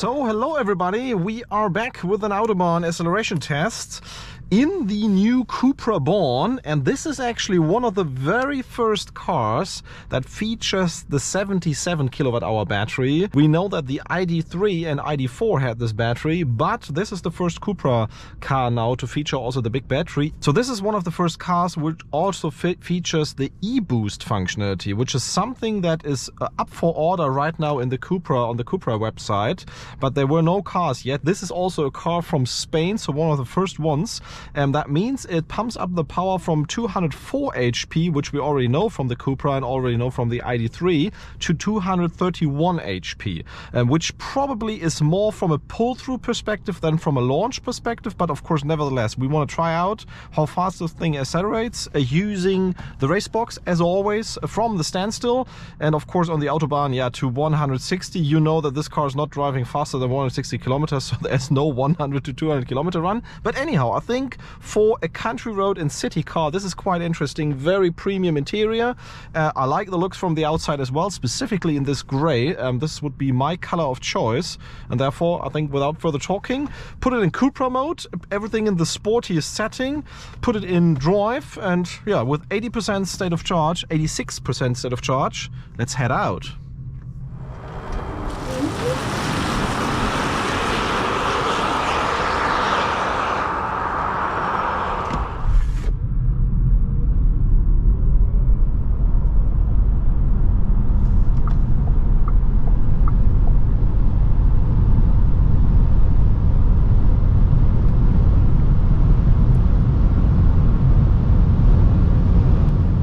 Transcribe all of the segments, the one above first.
So hello everybody, we are back with an Automann acceleration test in the new CUPRA Born, and this is actually one of the very first cars that features the 77 kilowatt-hour battery. We know that the ID3 and ID4 had this battery, but this is the first CUPRA car now to feature also the big battery. So this is one of the first cars which also features the eBoost functionality, which is something that is up for order right now in the CUPRA, on the CUPRA website, but there were no cars yet. This is also a car from Spain, so one of the first ones. And that means it pumps up the power from 204 HP, which we already know from the CUPRA and already know from the ID3, to 231 HP, which probably is more from a pull-through perspective than from a launch perspective. But of course, nevertheless, we want to try out how fast this thing accelerates using the race box, as always, from the standstill. And of course, on the Autobahn, yeah, to 160. You know that this car is not driving faster than 160 kilometers, so there's no 100 to 200 kilometer run. But anyhow, I think for a country road and city car, this is quite interesting. Very premium interior. I like the looks from the outside as well, specifically in this gray. This would be my color of choice, and therefore I think without further talking, put it in CUPRA mode, everything in the sportiest setting, put it in drive, and yeah, with 80% state of charge, 86% state of charge, let's head out.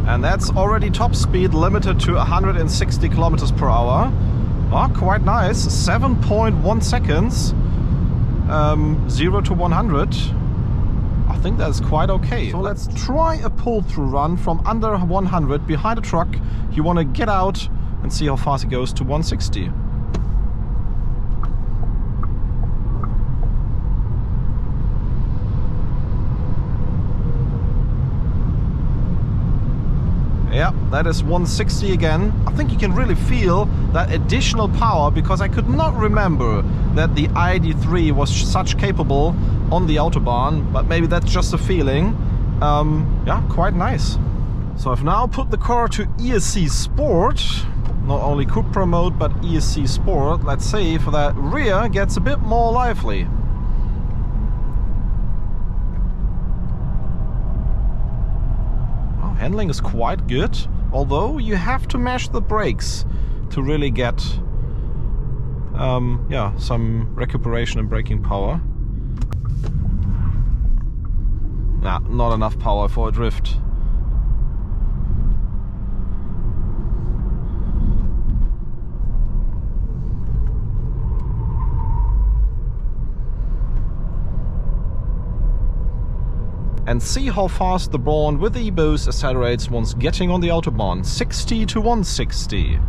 And that's already top speed, limited to 160 kilometers per hour. Oh, quite nice. 7.1 seconds. 0 to 100. I think that's quite okay. So let's try a pull-through run from under 100 behind a truck. You want to get out and see how fast it goes to 160. Yeah, that is 160 again. I think you can really feel that additional power, because I could not remember that the ID3 was such capable on the Autobahn, but maybe that's just a feeling. Yeah, quite nice. So I've now put the car to ESC Sport, not only CUPRA mode, but ESC Sport. Let's see if that rear gets a bit more lively. Handling is quite good, although you have to mash the brakes to really get yeah, some recuperation and braking power. Nah, not enough power for a drift. And see how fast the Born with the eBoost accelerates once getting on the Autobahn. 60 to 160.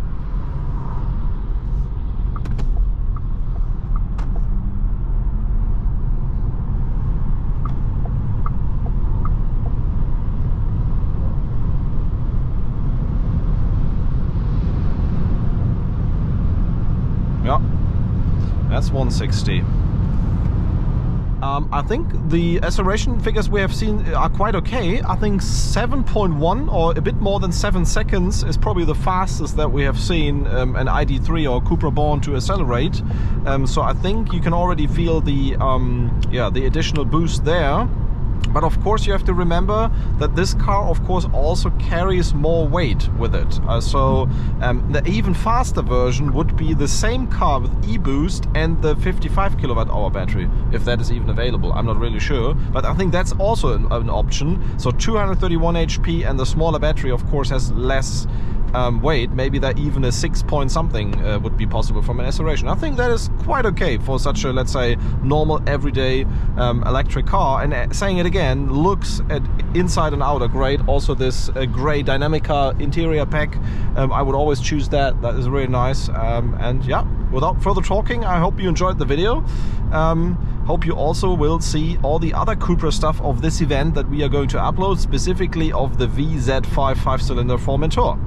Yeah, that's 160. I think the acceleration figures we have seen are quite okay. I think 7.1 or a bit more than 7 seconds is probably the fastest that we have seen an ID3 or CUPRA Born to accelerate. So I think you can already feel the yeah, the additional boost there. But of course you have to remember that this car of course also carries more weight with it. So the even faster version would be the same car with eBoost and the 55 kilowatt-hour battery, if that is even available. I'm not really sure, but I think that's also an option. So 231 HP, and the smaller battery of course has less weight. Maybe that even a 6 point something would be possible from an acceleration. I think that is quite okay for such a, let's say, normal everyday electric car. And saying it again, looks at inside and outer great. Also this gray Dynamica interior pack, I would always choose that. That is really nice. And yeah, without further talking, I hope you enjoyed the video. Hope you also will see all the other CUPRA stuff of this event that we are going to upload, specifically of the VZ5 5-cylinder 4-man Tour.